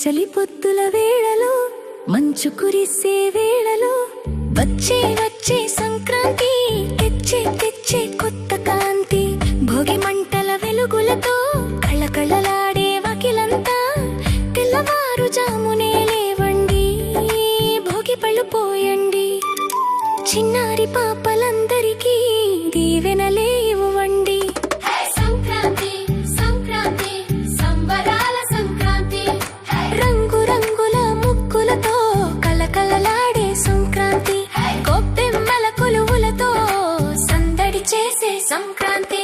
చలి పొద్దుల వేళలో మంచు కురిసే వేళలో వచ్చే వచ్చే సంక్రాంతి తెచ్చే కొత్త కాంతి భోగి మంటల వెలుగులతో కళకళలాడే వాకిలంతా తెల్లవారుజామునే లేవండి భోగి పళ్ళు పోయండి చిన్నారి పాపలందరికీ దీవెనలే ఇవ్వండి. సంక్రాంతి సంక్రాంతి సంబరాల సంక్రాంతి రంగు రంగుల ముగ్గులతో కలకలలాడే సంక్రాంతి గొప్పెమ్మల కొలువులతో సందడి చేసే సంక్రాంతి.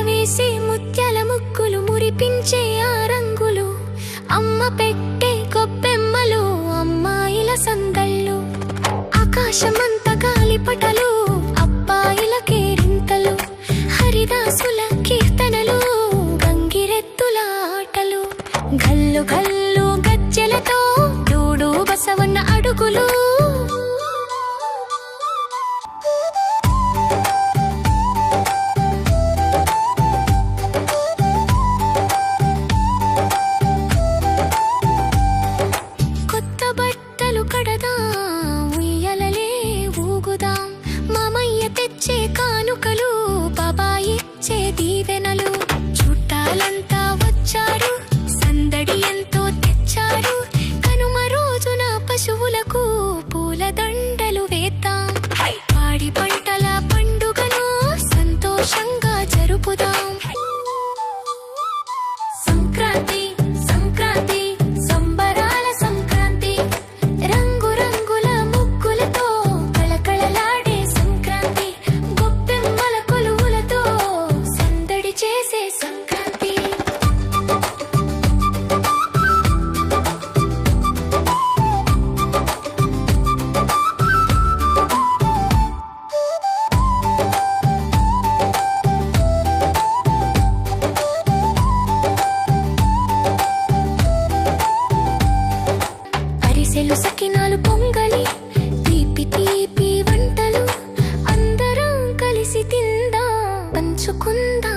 వేసే ముత్యాల ముక్కులు మురిపించే ఆ రంగులు అమ్మ పెట్టే గొప్పెమ్మలు అమ్మాయిల సందళ్ళు ఆకాశమంత గాలిపటలు అబ్బాయిల కేరింతలు హరిదాసుల కీర్తనలు గంగిరెద్దుల ఆటలు గల్లు గల్లు గజ్జెలతో డూడు బసవన్న అడుగులు తెచ్చే కానుకలు బాబాయి ఇచ్చే దీవెనలు చుట్టాలంతా వచ్చారు సందడి ఎంతో తెచ్చారు కనుమ రోజున పశువులకు పూల దండలు వేద్దాం పాడి పంటల పండుగను సంతోషంగా జరుపుదాం. సంక్రాంతి సంక్రాంతి సంబరాల సంక్రాంతి రంగు రంగుల ముగ్గులతో కళకళలాడే సంక్రాంతి గొప్పెమ్మల కొలువులతో సందడి చేసే సంక్రాంతి. అరిసెలు సకినాలు పొంగలి తీపి తీపి వంటలు అందరం కలిసి తిందాం పంచుకుందాం.